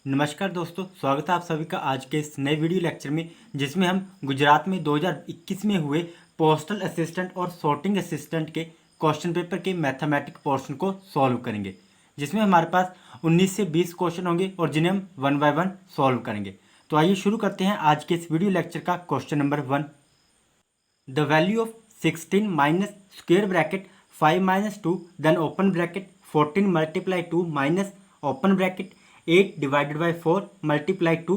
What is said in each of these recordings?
नमस्कार दोस्तों, स्वागत है आप सभी का आज के इस नए वीडियो लेक्चर में, जिसमें हम गुजरात में 2021 में हुए पोस्टल असिस्टेंट और सॉर्टिंग असिस्टेंट के क्वेश्चन पेपर के मैथमेटिक पोर्शन को सॉल्व करेंगे। जिसमें हमारे पास 19 से 20 क्वेश्चन होंगे और जिन्हें हम 1 बाय 1 सॉल्व करेंगे। तो आइए शुरू करते हैं आज के इस वीडियो लेक्चर का question number 1। The value of 16 minus square bracket 5 minus 2 then open bracket 14 multiply 2 minus open bracket 8 divided by 4 multiply 2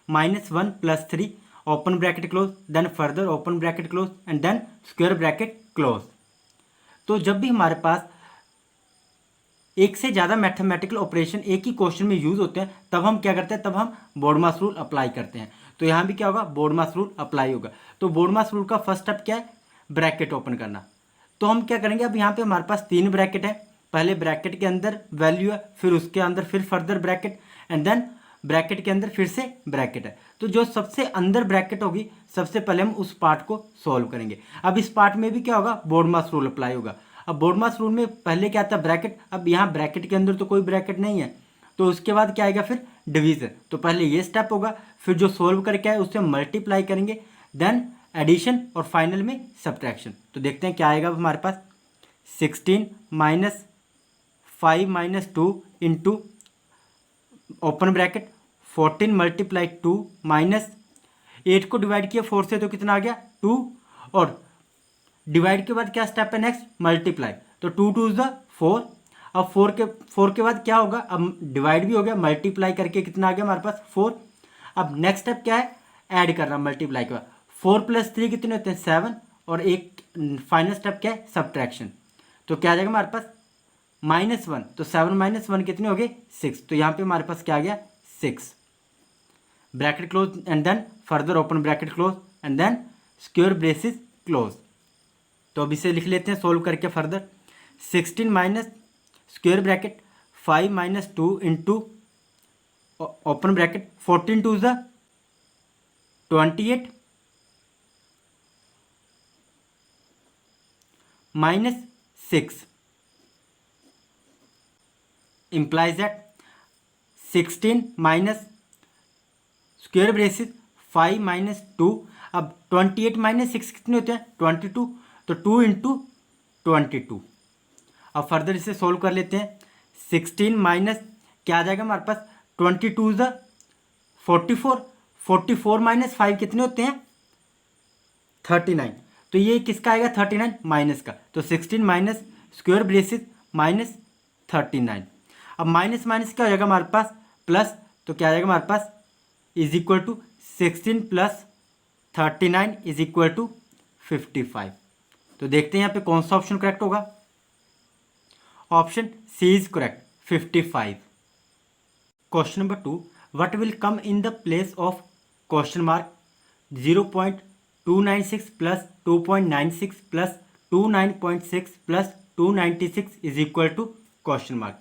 minus 1 plus 3 open bracket close then further open bracket close and then square bracket close। तो जब भी हमारे पास एक से ज़्यादा mathematical operation एक ही question में यूज़ होते हैं तब हम क्या करते हैं, तब हम बोर्डमास रूल अप्लाई करते हैं। तो यहाँ भी क्या होगा, बोर्डमास रूल अप्लाई होगा। तो बोर्डमास रूल का फर्स्ट स्टेप क्या है, ब्रैकेट ओपन करना। तो हम क्या करेंगे, अब यहाँ पे हमारे पास 3 ब्रैकेट है। पहले ब्रैकेट के अंदर वैल्यू है, फिर उसके अंदर फिर further bracket and then bracket के अंदर फिर से ब्रैकेट है। तो जो सबसे अंदर ब्रैकेट होगी सबसे पहले हम उस पार्ट को सॉल्व करेंगे। अब इस पार्ट में भी क्या होगा, बोर्डमास रूल अप्लाई होगा। अब बोर्डमास रूल में पहले क्या आता है, ब्रैकेट। अब यहाँ ब्रैकेट के अंदर तो कोई ब्रैकेट नहीं है, तो उसके बाद क्या आएगा, फिर डिवीजन। तो पहले ये स्टेप होगा, फिर जो सोल्व करके आए उससे मल्टीप्लाई करेंगे, देन एडिशन और फाइनल में सब्ट्रैक्शन। तो देखते हैं क्या आएगा। अब हमारे पास 16 minus 5 minus 2 into open bracket 14 multiply 2 minus 8 को डिवाइड किया 4 से तो कितना आ गया 2, और डिवाइड के बाद क्या स्टेप है नेक्स्ट, मल्टीप्लाई। तो 2 2 इज 4। अब 4 के बाद क्या होगा, अब डिवाइड भी हो गया, मल्टीप्लाई करके कितना आ गया हमारे पास 4। अब नेक्स्ट स्टेप क्या है, ऐड करना मल्टीप्लाई के बाद। 4 + 3 कितने होते हैं 7, और एक फाइनल स्टेप क्या है, सब्ट्रैक्शन। तो क्या आ जाएगा हमारे पास -1। तो 7 - 1 कितने हो गए 6। तो यहाँ पे हमारे पास क्या आ गया 6। Bracket close and then further open bracket close and then square braces close. तो अब इसे लिख लेते हैं सोल्व करके further. 16 minus square bracket 5 minus 2 into open bracket 14 2 ज़ 28 minus 6 implies that 16 minus square braces 5 minus 2। अब 28 माइनस 6 कितने होते हैं 22। तो 2 इंटू 22। अब फर्दर इसे सोल्व कर लेते हैं। 16 माइनस क्या आ जाएगा हमारे पास 22 ज़ 44। 44 माइनस 5 कितने होते हैं 39। तो ये किसका आएगा 39 माइनस का। तो 16 माइनस स्क्वायर ब्रेसिस माइनस 39। अब माइनस माइनस क्या हो जाएगा हमारे पास प्लस। तो क्या आ जाएगा हमारे पास is equal to 16 + 39 is equal to 55। तो देखते हैं यहाँ पे कौन सा ऑप्शन करेक्ट होगा। Option C is correct 55। Question number 2, what will come in the place of question mark 0.296 + 2.96 + 29.6 + 296 is equal to question mark.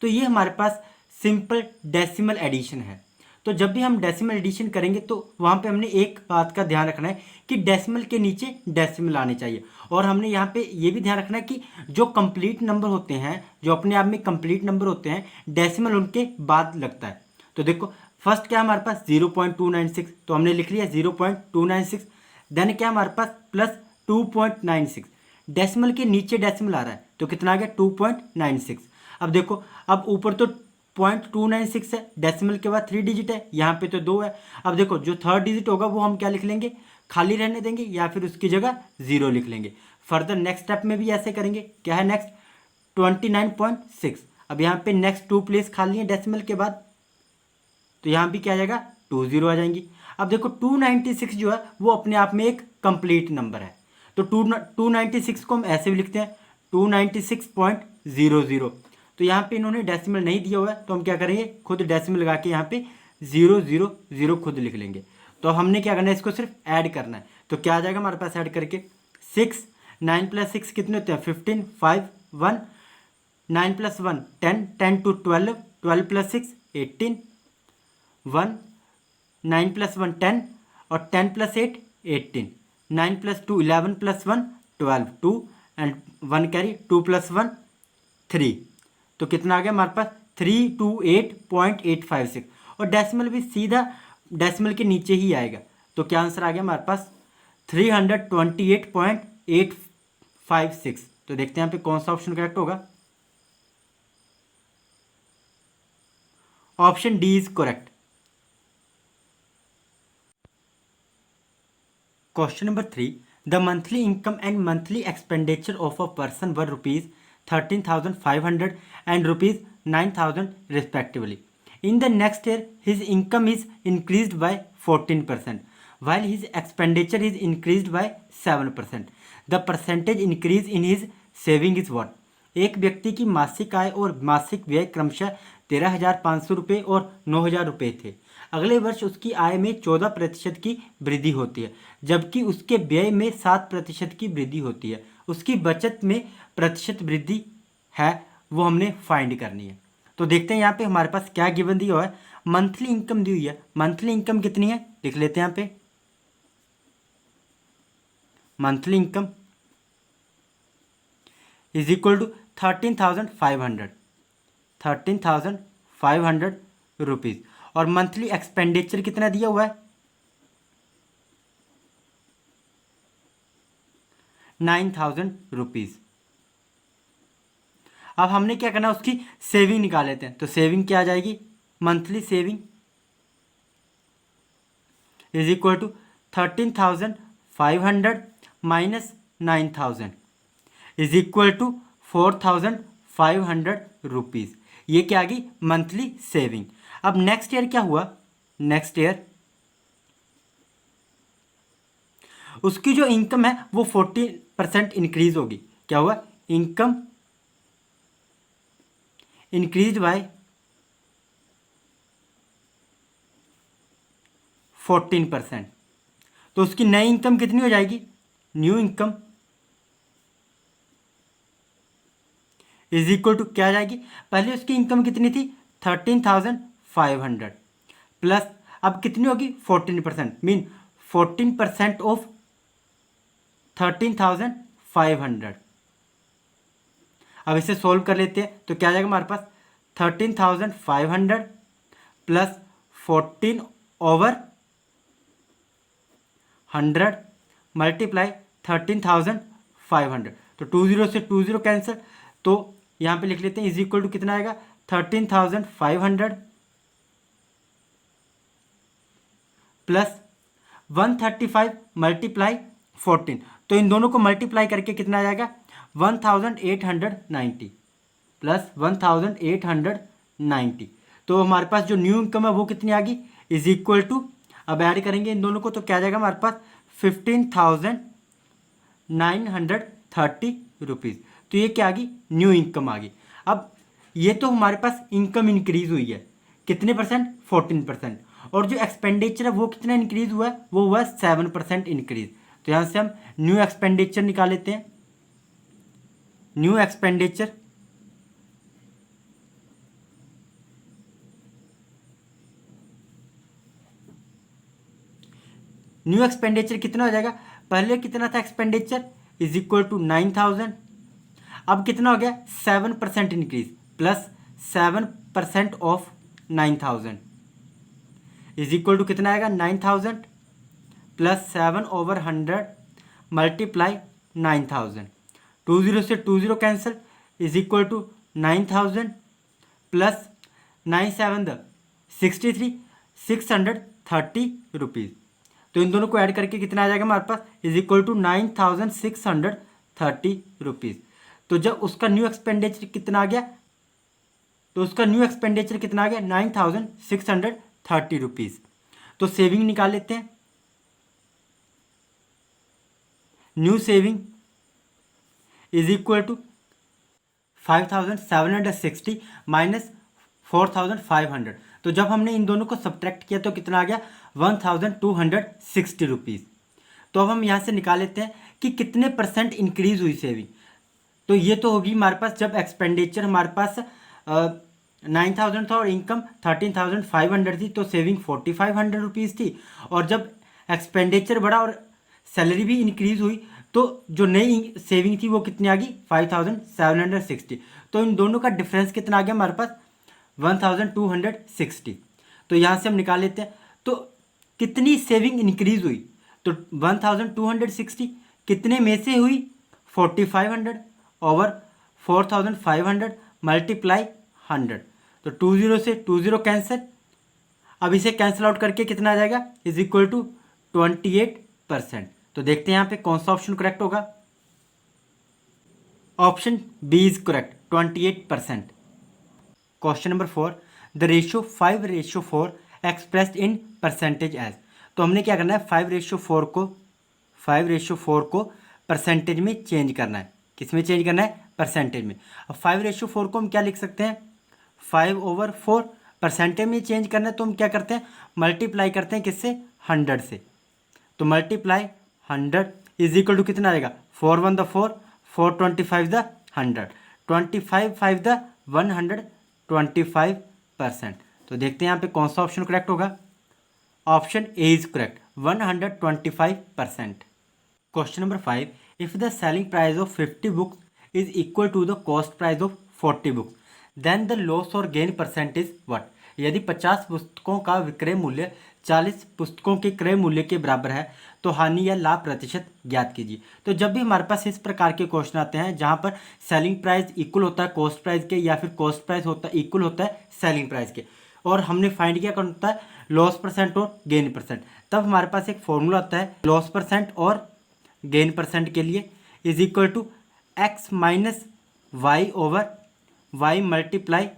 तो ये हमारे पास सिंपल डेसिमल एडिशन है। तो जब भी हम डेसिमल एडिशन करेंगे तो वहाँ पे हमने एक बात का ध्यान रखना है कि डेसिमल के नीचे डेसिमल आने चाहिए। और हमने यहाँ पे ये भी ध्यान रखना है कि जो कंप्लीट नंबर होते हैं, जो अपने आप में कंप्लीट नंबर होते हैं, डेसिमल उनके बाद लगता है। तो देखो फर्स्ट क्या हमारे पास 0.296, तो हमने लिख लिया 0.296। देन क्या हमारे पास प्लस 2.96, डेसिमल के नीचे डेसिमल आ रहा है तो कितना आ गया 2.96। अब देखो, अब ऊपर तो 0.296 है, डेसिमल के बाद 3 डिजिट है, यहाँ पे तो 2 है। अब देखो जो थर्ड डिजिट होगा वो हम क्या लिख लेंगे, खाली रहने देंगे या फिर उसकी जगह 0 लिख लेंगे। फर्दर नेक्स्ट स्टेप में भी ऐसे करेंगे। क्या है नेक्स्ट 29.6। अब यहाँ पे नेक्स्ट 2 प्लेस खाली है डेसिमल के बाद, तो यहाँ भी क्या आ जाएगा 2 0 आ जाएंगी। अब देखो 296 जो है वो अपने आप में एक कंप्लीट नंबर है। तो 296 को हम ऐसे भी लिखते हैं 296.00। तो यहाँ पे इन्होंने डेसिमल नहीं दिया हुआ है तो हम क्या करेंगे, खुद डेसिमल लगा के यहाँ पे 000 खुद लिख लेंगे। तो हमने क्या करना है, इसको सिर्फ ऐड करना है। तो क्या आ जाएगा हमारे पास ऐड करके 6, 9 + 6 कितने होते हैं 15, 5 1, 9 + 1 10, 10 to 12, 12 + 6 18, 1, 9 + 1 10 और 10 + 8 18, 9 + 2 11 + 1 12, 2 एंड 1 कैरी 2 + 1 3। तो कितना आ गया हमारे पास 328.856 और डेसिमल भी सीधा डेसिमल के नीचे ही आएगा। तो क्या आंसर आ गया हमारे पास 328.856। तो देखते हैं यहाँ पे कौन सा ऑप्शन करेक्ट होगा। Option D is correct. Question number 3, the monthly income and monthly expenditure of a person were ₹13,500 and ₹9,000 respectively. In the next year, his income is increased by 14%, while his expenditure is increased by 7%. The percentage increase in his saving is what? एक व्यक्ति की मासिक आय और मासिक व्यय क्रमशः 13,500 रुपये और 9,000 रुपये थे। अगले वर्ष उसकी आय में 14% की वृद्धि होती है, जबकि उसके व्यय में 7% की वृद्धि होती है। उसकी बचत में प्रतिशत वृद्धि है, वो हमने फाइंड करनी है। तो देखते हैं यहाँ पे हमारे पास क्या गिवन दिया हुआ है। मंथली इनकम दी हुई है। मंथली इनकम कितनी है लिख लेते हैं यहाँ पे। Monthly income is equal to 13,500 rupees. और मंथली एक्सपेंडिचर कितना दिया हुआ है 9,000 रुपीज। अब हमने क्या करना है, उसकी सेविंग निकाल लेते हैं। तो सेविंग क्या आ जाएगी, monthly saving is equal to 13,500 minus 9,000 is equal to 4,500 rupees. ये क्या आ गई मंथली सेविंग। अब नेक्स्ट ईयर क्या हुआ, नेक्स्ट ईयर उसकी जो इनकम है वो 40% इंक्रीज होगी। क्या हुआ, इनकम इंक्रीज बाय 14%। तो उसकी नई इनकम कितनी हो जाएगी, new income is equal to क्या आ जाएगी, पहले उसकी इनकम कितनी थी 13,500 प्लस अब कितनी होगी 14%, मीन 14% ऑफ 13,500। अब इसे सोल्व कर लेते हैं। तो क्या आ जाएगा हमारे पास 13,500 प्लस 14/100 मल्टीप्लाई 13,500। तो 20 से 20 कैंसिल, तो यहाँ पे लिख लेते हैं इज इक्वल टू कितना आएगा 13,500 प्लस 135 मल्टीप्लाई 14। तो इन दोनों को मल्टीप्लाई करके कितना आ जाएगा 1,890 प्लस 1,890। तो हमारे पास जो न्यू इनकम है वो कितनी आ गई इज इक्वल टू, अब ऐड करेंगे इन दोनों को तो क्या आ जाएगा हमारे पास 15,930 रुपीज़। तो ये क्या आ गई न्यू इनकम आ गई। अब ये तो हमारे पास इनकम इंक्रीज हुई है कितने परसेंट 14%, और जो एक्सपेंडिचर है वो कितना इंक्रीज हुआ है, वो हुआ 7% इंक्रीज। तो यहाँ से हम न्यू एक्सपेंडिचर निकाल लेते हैं। न्यू एक्सपेंडिचर कितना हो जाएगा, पहले कितना था एक्सपेंडिचर इज इक्वल टू 9,000, अब कितना हो गया 7% increase plus 7% of 9,000 is equal to कितना आएगा 9,000 प्लस 7/100 मल्टीप्लाई 9,000। 20 से 20 cancel is equal to 9,000 plus 9/7 63 630 rupees. तो इन दोनों को ऐड करके कितना आ जाएगा हमारे पास इज इक्वल टू 9,630 रुपीज़। तो जब उसका न्यू एक्सपेंडिचर कितना आ गया, तो उसका न्यू एक्सपेंडिचर कितना आ गया 9,630 रुपीज़। तो सेविंग निकाल लेते हैं। New saving is equal to 5,760 minus 4,500। तो जब हमने इन दोनों को सब्ट्रैक्ट किया तो कितना आ गया 1,260 रुपीज़। तो अब हम यहाँ से निकाल लेते हैं कि कितने परसेंट इंक्रीज हुई सेविंग। तो ये तो होगी हमारे पास जब एक्सपेंडिचर हमारे पास 9,000 था और इनकम 13,500 थी, तो सेविंग 4,500 रुपीज़ थी। और जब एक्सपेंडिचर बढ़ा और सैलरी भी इंक्रीज हुई तो जो नई सेविंग थी वो कितनी आ गई 5,760। तो इन दोनों का डिफरेंस कितना आ गया हमारे पास 1260। तो यहाँ से हम निकाल लेते हैं, तो कितनी सेविंग इंक्रीज हुई, तो 1260 कितने में से हुई, 4500 ओवर 4500 मल्टीप्लाई 100, तो 20 से 20 कैंसिल। अब इसे कैंसिल आउट करके कितना आ जाएगा, इज इक्वल टू 28%। तो देखते हैं यहाँ पे कौन सा ऑप्शन करेक्ट होगा। Option B is correct, 28%। Question number 4, the ratio 5:4 expressed in percentage as. तो हमने क्या करना है, 5:4 को परसेंटेज में चेंज करना है। किस में चेंज करना है, परसेंटेज में। अब 5:4 को हम क्या लिख सकते हैं, 5/4 परसेंटेज में चेंज करना है, तो हम क्या करते हैं, मल्टीप्लाई करते हैं किससे, 100 से। तो मल्टीप्लाई 100 इज इक्वल टू कितना आएगा, 4 1 द 4, 4 25 द 100, 25 5 द 125%। तो देखते हैं यहाँ पे कौन सा ऑप्शन करेक्ट होगा। Option A is correct, 125%। Question number 5, if the selling price of 50 books is equal to the cost price of 40 books, then the loss और गेन परसेंटेज व्हाट। यदि 50 पुस्तकों का विक्रय मूल्य 40 पुस्तकों के क्रय मूल्य के बराबर है तो हानि या लाभ प्रतिशत ज्ञात कीजिए। तो जब भी हमारे पास इस प्रकार के क्वेश्चन आते हैं जहां पर सेलिंग प्राइस इक्वल होता है कॉस्ट प्राइस के, या फिर कॉस्ट प्राइस होता है इक्वल होता है सेलिंग प्राइस के, और हमने फाइंड किया कौन होता है, लॉस परसेंट और गेन परसेंट, तब हमारे पास एक फॉर्मूला आता है लॉस परसेंट और गेन परसेंट के लिए, is equal to X minus Y over Y multiply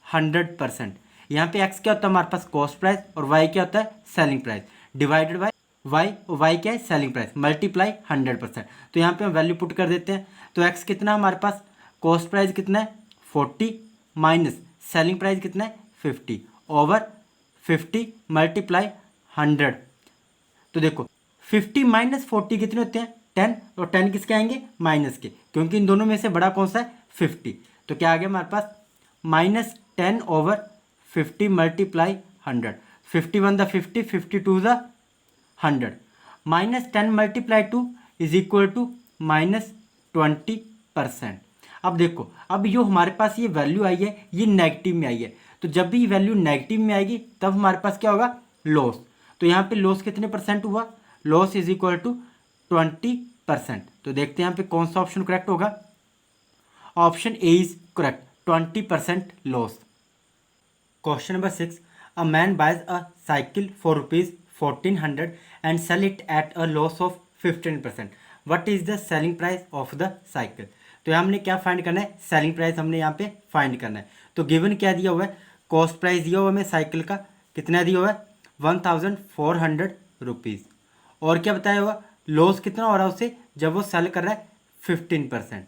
100%। यहाँ पे x क्या होता है हमारे पास, कॉस्ट प्राइस, और y क्या होता है, selling price, divided by y, और y क्या है, सेलिंग प्राइस, मल्टीप्लाई 100%। तो यहाँ पे हम वैल्यू पुट कर देते हैं। तो x कितना हमारे पास, कॉस्ट प्राइस कितना है 40 माइनस सेलिंग प्राइस कितना है 50 ओवर 50 मल्टीप्लाई 100। तो देखो 50 माइनस 40 कितने होते हैं, 10, और 10 किसके आएंगे, माइनस के, क्योंकि इन दोनों में से बड़ा कौन सा है, 50। तो क्या आ गया हमारे पास, -10 over 50 multiply 100, 51 the 50, 52 the 100, -10 multiply 2 is equal to -20%। अब देखो, अब जो हमारे पास ये वैल्यू आई है ये नेगेटिव में आई है, तो जब भी वैल्यू नेगेटिव में आएगी तब हमारे पास क्या होगा, लॉस। तो यहाँ पे लॉस कितने परसेंट हुआ, लॉस इज इक्वल टू 20%। तो देखते हैं यहाँ पे कौन सा ऑप्शन करेक्ट होगा। Option A is correct, 20% loss. Question number 6, a man buys a cycle for ₹1400 and sell it at a loss of 15%, what is the selling price of the cycle. तो यहाँ हमने क्या फाइंड करना है, selling price हमने यहाँ पे find करना है। तो गिवन क्या दिया हुआ है, कॉस्ट प्राइस दिया हुआ है हमें साइकिल का, कितना दिया हुआ है, 1400 और क्या बताया हुआ, लॉस कितना हो रहा है उससे जब वो सेल कर रहा है 15%।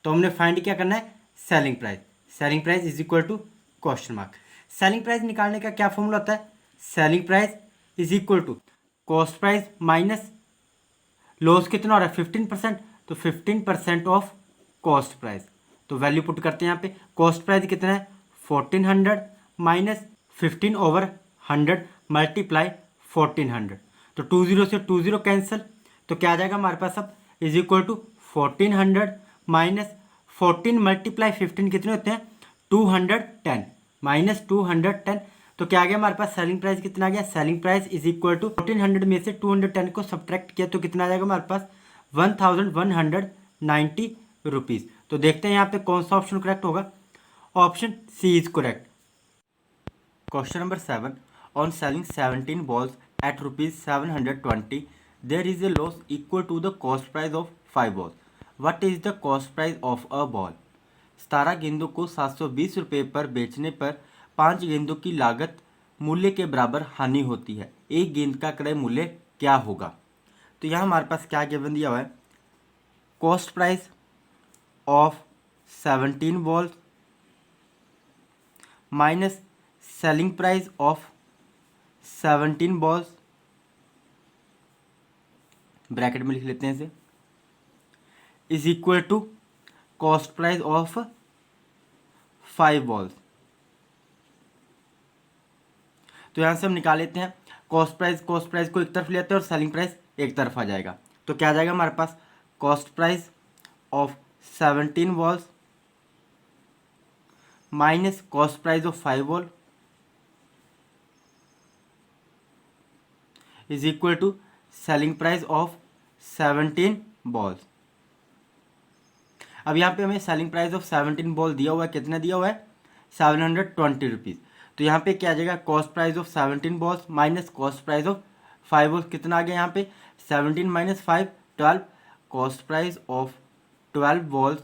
तो हमने फाइंड क्या करना है, selling price, selling price is equal to question mark. Selling price निकालने का क्या फॉर्मूला होता है, selling price is equal to cost price minus loss कितना हो रहा है 15%, तो 15% ऑफ कॉस्ट प्राइस। तो वैल्यू पुट करते हैं यहाँ पे, कॉस्ट प्राइस कितना है 1400 माइनस 15 ओवर 100 मल्टीप्लाई 1400, तो 20 से 20 कैंसिल, तो क्या आ जाएगा हमारे पास अब, is equal to 1400 minus 14 multiply 15 कितने होते हैं 210 माइनस 210, तो क्या आ गया हमारे पास, सेलिंग प्राइस कितना आ गया, selling price is equal to 1400 में से 210 को सब्ट्रैक्ट किया तो कितना आ जाएगा हमारे पास 1190 रुपीज़। तो देखते हैं यहाँ पे कौन सा ऑप्शन करेक्ट होगा। Option C is correct. Question number 7, on selling 17 balls at ₹720 there is a loss equal to the cost price of 5 balls. What is the cost price of a ball? 17 गेंदों को 720 रुपये पर बेचने पर 5 गेंदों की लागत मूल्य के बराबर हानि होती है, एक गेंद का क्रय मूल्य क्या होगा। तो यहाँ हमारे पास क्या गिवन दिया हुआ है, cost price of 17 balls minus selling price of 17 balls, bracket में लिख लेते हैं इसे, is equal to cost price of 5 balls. तो यहाँ से हम निकाल लेते हैं कॉस्ट प्राइस को एक तरफ लेते हैं और सेलिंग प्राइस एक तरफ आ जाएगा। तो क्या आ जाएगा हमारे पास, cost price of 17 balls minus cost price of 5 ball is equal to selling price of 17 balls. अब यहाँ पे हमें सेलिंग प्राइस ऑफ 17 बॉल दिया हुआ है, कितना दिया हुआ है 720 रुपीज़। तो यहाँ पे क्या आ जाएगा, cost price of 17 balls minus cost price of 5 balls, कितना आ गया यहाँ पे 17 minus 5 12, cost price of 12 balls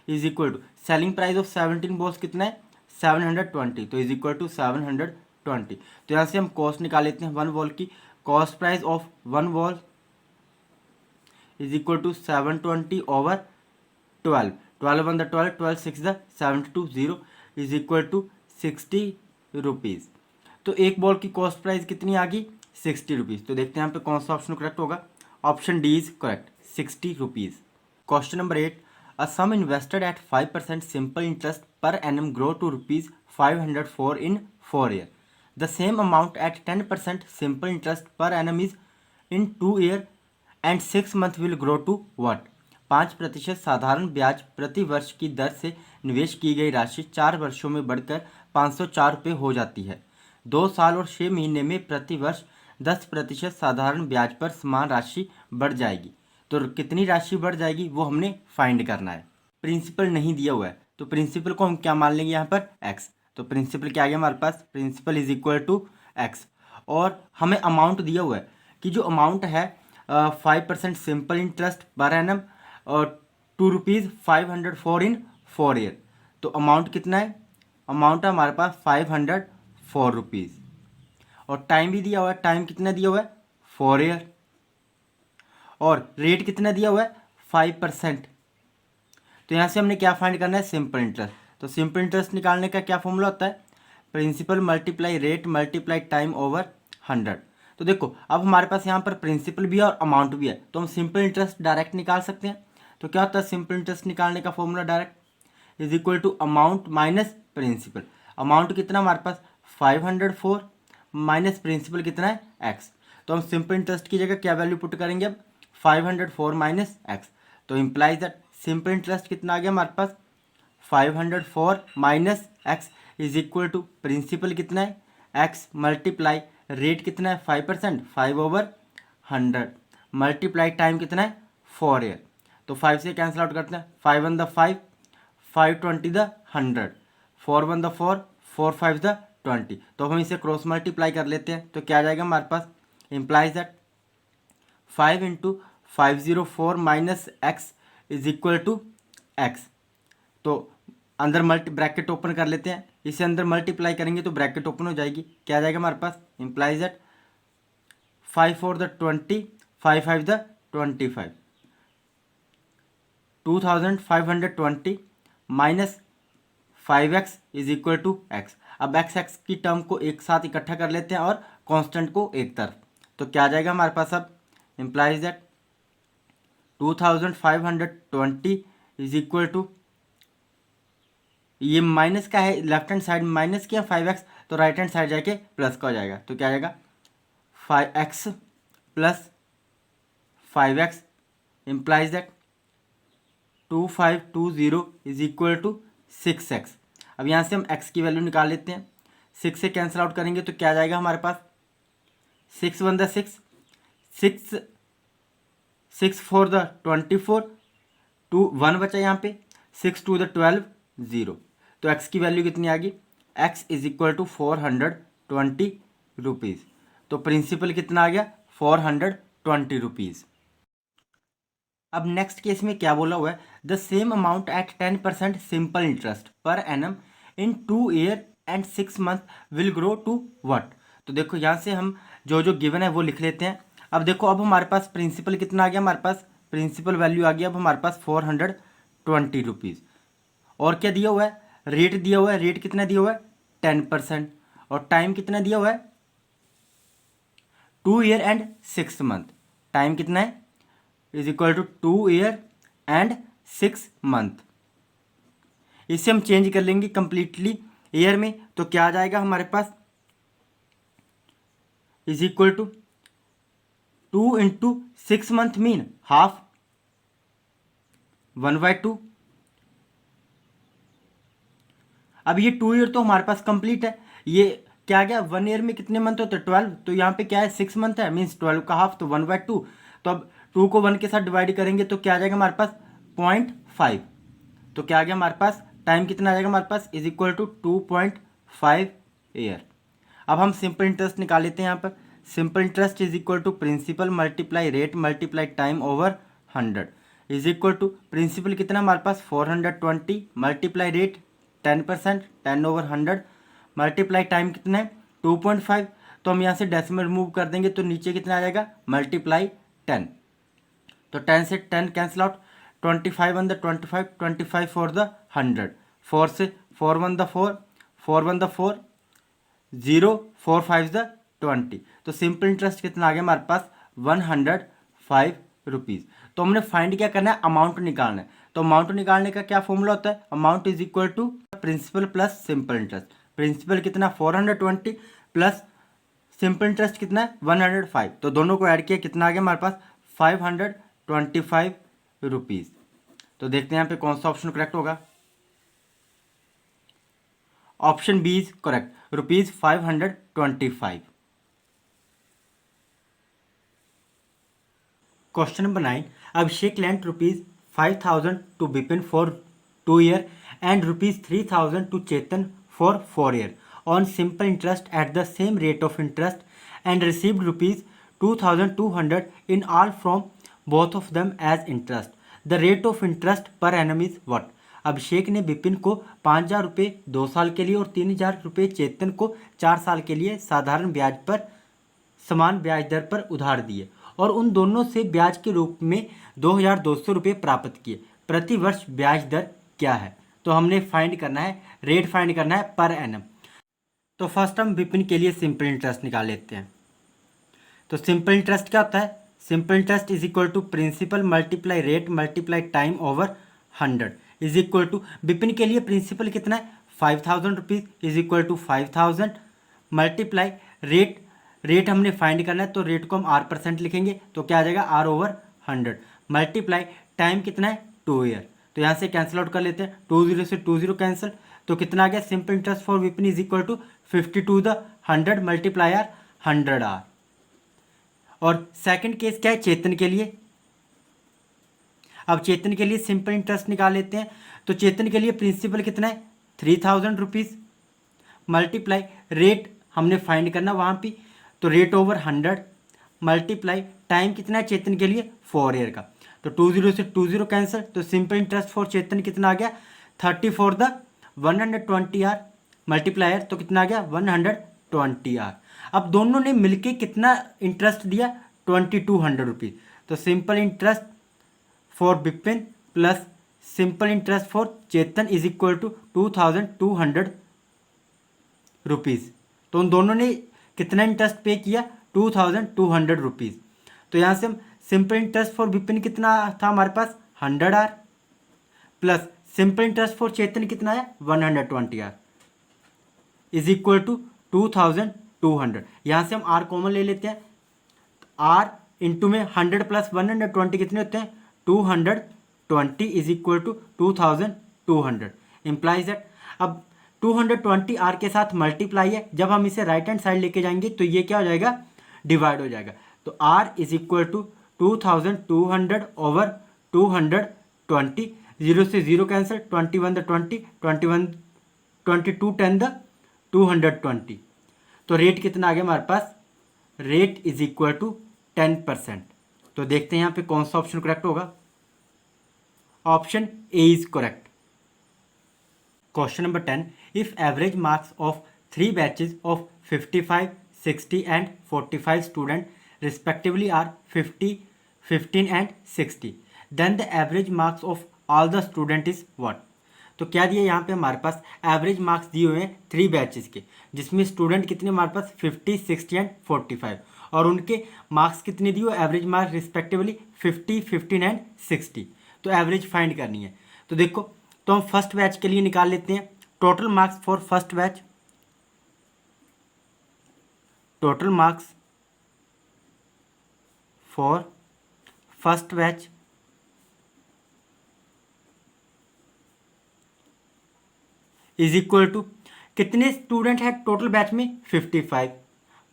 is equal to selling price of 17 balls कितना है 720, तो इज इक्वल टू 720। तो यहाँ से हम कॉस्ट निकाल लेते हैं 1 बॉल की, cost price of 1 ball is equal to 720 over 12, 12 one the 12, 12 6 the 72 0 is equal to 60 rupees. तो एक बॉल की कॉस्ट प्राइस कितनी आ गई 60 रुपीज़। तो देखते हैं यहाँ पे कौन सा ऑप्शन करेक्ट होगा, option D is correct 60 rupees. Question number 8, a sum invested at 5% simple interest per annum grow to rupees 504 in 4 year. The same amount at 10% simple interest per annum is in 2 year and 6 month will grow to what? 5% साधारण ब्याज प्रति वर्ष की दर से निवेश की गई राशि 4 वर्षों में बढ़कर 504 रुपये हो जाती है। 2 साल और 6 महीने में प्रति वर्ष 10% साधारण ब्याज पर समान राशि बढ़ जाएगी। तो कितनी राशि बढ़ जाएगी वो हमने फाइंड करना है। प्रिंसिपल नहीं दिया हुआ है, तो प्रिंसिपल को हम क्या मान लेंगे यहाँ पर x। तो प्रिंसिपल क्या आ गया हमारे पास, principal is equal to x। और हमें अमाउंट दिया हुआ है कि जो अमाउंट है 5% सिंपल इंटरेस्ट पर एनम और 2 रुपीज़ 504 इन 4 ईयर। तो अमाउंट कितना है, अमाउंट है हमारे पास 504 रुपीज़। और टाइम भी दिया हुआ है, टाइम कितना दिया हुआ है 4 ईयर। और रेट कितना दिया हुआ है 5%। तो यहाँ से हमने क्या फाइंड करना है, सिंपल इंटरेस्ट। तो सिंपल इंटरेस्ट निकालने का क्या फॉर्मूला होता है, principal multiply rate multiply time over 100। तो देखो अब हमारे पास यहाँ पर प्रिंसिपल भी है और अमाउंट भी है, तो हम सिंपल इंटरेस्ट डायरेक्ट निकाल सकते हैं। तो क्या होता है सिंपल इंटरेस्ट निकालने का formula direct is equal to amount minus principal. Amount कितना हमारे पास 504 माइनस प्रिंसिपल कितना है x। तो हम सिंपल इंटरेस्ट की जगह क्या वैल्यू पुट करेंगे अब 504 माइनस x। तो इम्प्लाइज दैट सिंपल इंटरेस्ट कितना आ गया हमारे पास 504 minus x is equal to principal कितना है x मल्टीप्लाई रेट कितना है 5%, 5 ओवर 100 मल्टीप्लाई टाइम कितना है 4 ईयर। तो 5 से कैंसिल आउट करते हैं, 5 one the 5, 5 20 the 100, 4 one the 4, 4 5 the 20। तो हम इसे क्रॉस मल्टीप्लाई कर लेते हैं, तो क्या आ जाएगा हमारे पास, implies that 5 into 504 minus x is equal to x. तो अंदर ब्रैकेट ओपन कर लेते हैं, इसे अंदर मल्टीप्लाई करेंगे तो ब्रैकेट ओपन हो जाएगी, क्या आ जाएगा हमारे पास, इम्प्लाइज दैट 5 4 द 20, 5 5 द 25, 2520 minus 5x is equal to x. अब x की टर्म को एक साथ इकट्ठा कर लेते हैं और कांस्टेंट को एक तरफ, तो क्या आ जाएगा हमारे पास, अब implies that 2520 is equal to, ये माइनस का है, लेफ्ट हैंड साइड माइनस किया 5x, तो राइट हैंड साइड जाके प्लस का हो जाएगा। तो क्या आ जाएगा 5x plus 5x implies that 2520 is equal to 6x। अब यहाँ से हम x की वैल्यू निकाल लेते हैं, 6 से कैंसिल आउट करेंगे तो क्या आ जाएगा हमारे पास, 6 वन द 6, 6 4 द 24, 2 1 बचा यहाँ पे, 6 2 द 12 0। तो x की वैल्यू कितनी आ गई, x is equal to 420 rupees. तो प्रिंसिपल कितना आ गया 420 रुपीज़। अब नेक्स्ट केस में क्या बोला हुआ है, the same amount at 10% simple interest per annum in 2 year and 6 month will grow to what. तो देखो यहाँ से हम जो जो गिवन है वो लिख लेते हैं। अब देखो अब हमारे पास प्रिंसिपल कितना आ गया, हमारे पास प्रिंसिपल वैल्यू आ गया अब हमारे पास 420 रुपीज़। और क्या दिया हुआ है, रेट दिया हुआ है, रेट कितना दिया हुआ है 10%, और टाइम कितना दिया हुआ है 2 ईयर एंड 6 मंथ, टाइम कितना है is equal to 2 year and 6 month. इसे हम चेंज कर लेंगे कंप्लीटली ईयर में, तो क्या आ जाएगा हमारे पास, is equal to 2 into 6 month mean half, 1/2 अब ये 2 ईयर तो हमारे पास कंप्लीट है। ये क्या आ गया, 1 ईयर में कितने मंथ होते हैं 12, तो यहाँ पे क्या है 6 मंथ है, मीन्स 12 का हाफ तो 1/2। तो अब 2 को 1 के साथ डिवाइड करेंगे तो क्या आ जाएगा हमारे पास 0.5। तो क्या आ गया हमारे पास, टाइम कितना आ जाएगा हमारे पास इज इक्वल टू 2.5 ईयर। अब हम सिंपल इंटरेस्ट निकाल लेते हैं यहाँ पर। Simple interest is equal to principal multiply rate multiply time over 100 is equal to principal कितना हमारे पास 420 मल्टीप्लाई रेट 10%, 10/100 मल्टीप्लाई टाइम कितना है 2.5। तो हम यहाँ से डेसिमल रिमूव कर देंगे तो नीचे कितना आ जाएगा मल्टीप्लाई 10। तो 10 से 10 cancel out, 25 on the 25, 25 for the 100, 4 से 4 1 द 4, 4 1 द 4, 0 4 5 द 20। तो सिंपल इंटरेस्ट कितना आ गया हमारे पास 105 रुपीज़। तो हमने फाइंड क्या करना है, अमाउंट निकालना है। तो अमाउंट निकालने का क्या फॉर्मूला होता है, amount is equal to principal plus simple interest. Principal कितना 420 प्लस सिंपल इंटरेस्ट कितना है 105, तो दोनों को ऐड किया कितना आ गया हमारे पास 525 रुपीज़। तो देखते हैं यहाँ पे कौन सा ऑप्शन करेक्ट होगा। Option B is correct, ₹525। Question number 9, Abhishek lent ₹5,000 to Bipin for 2 year and ₹3,000 to Chetan for 4 year on simple interest at the same rate of interest and received ₹2,200 in all from both of them as interest. The rate of interest per annum is what? अभिषेक ने विपिन को 5,000 रुपये 2 साल के लिए और 3,000 रुपये चेतन को 4 साल के लिए साधारण ब्याज पर समान ब्याज दर पर उधार दिए और उन दोनों से ब्याज के रूप में 2,200 रुपये प्राप्त किए। प्रति वर्ष ब्याज दर क्या है? तो हमने फाइंड करना है, रेट फाइंड करना है पर एनम। तो फर्स्ट हम विपिन के लिए सिंपल इंटरेस्ट निकाल लेते हैं। तो सिंपल इंटरेस्ट क्या होता है, simple interest is equal to principal multiply rate multiply time over 100 is equal to, Vipin के लिए प्रिंसिपल कितना है 5,000 rupees is equal to 5,000 multiply rate हमने फाइंड करना है तो रेट को हम R% लिखेंगे तो क्या आ जाएगा R/100 मल्टीप्लाई टाइम कितना है 2 ईयर। तो यहाँ से कैंसिल आउट कर लेते हैं, 20 से 20 कैंसिल, तो कितना आ गया simple interest for Vipin is equal to 50/100 multiply R 100R। और सेकंड केस क्या है चेतन के लिए। अब चेतन के लिए सिंपल इंटरेस्ट निकाल लेते हैं। तो चेतन के लिए प्रिंसिपल कितना है 3,000 रुपीज़ मल्टीप्लाई रेट हमने फाइंड करना वहाँ पे, तो रेट ओवर 100 मल्टीप्लाई टाइम कितना है चेतन के लिए 4 ईयर का, तो 20 से 20 कैंसिल, तो सिंपल इंटरेस्ट फॉर चेतन कितना आ गया 30 फॉर द 120R मल्टीप्लायर, तो कितना आ गया 120R। अब दोनों ने मिलके कितना इंटरेस्ट दिया 2,200 रुपीज़। तो simple interest for Vipin plus simple interest for Chetan is equal to 2,200 rupees. तो उन दोनों ने कितना इंटरेस्ट पे किया 2,200 रुपीज़। तो यहाँ से हम सिंपल इंटरेस्ट फॉर विपिन कितना था हमारे पास 100R plus simple interest for Chetan कितना है 120R इज इक्वल टू 2,200। यहाँ से हम R कॉमन ले लेते हैं, R इंटू में 100 प्लस 120 कितने होते हैं 220 is equal to 2,200 implies that. अब 220 R के साथ मल्टीप्लाई है, जब हम इसे राइट हैंड साइड लेके जाएंगे तो ये क्या हो जाएगा डिवाइड हो जाएगा। तो R is equal to 2,200 over 220, 0 से 0 कैंसिल, 21 द 20, 21 22 10 द 220। तो रेट कितना आ गया हमारे पास, रेट इज इक्वल टू 10%। तो देखते हैं यहाँ पे कौन सा ऑप्शन करेक्ट होगा। Option A is correct. Question number 10, if average marks of 3 batches of 55, 60 and 45 student respectively are 50, 15 and 60, then the average marks of all the student is what. तो क्या दिया यहाँ पे हमारे पास एवरेज मार्क्स दिए हुए हैं 3 बैचेज के, जिसमें स्टूडेंट कितने हमारे पास 50, 60 एंड 45, और उनके मार्क्स कितने दिए हुए एवरेज मार्क्स रिस्पेक्टिवली 50, 15 एंड 60। तो एवरेज फाइंड करनी है। तो देखो, तो हम फर्स्ट बैच के लिए निकाल लेते हैं total marks for first batch. Total marks for first batch is equal to कितने स्टूडेंट है टोटल बैच में 55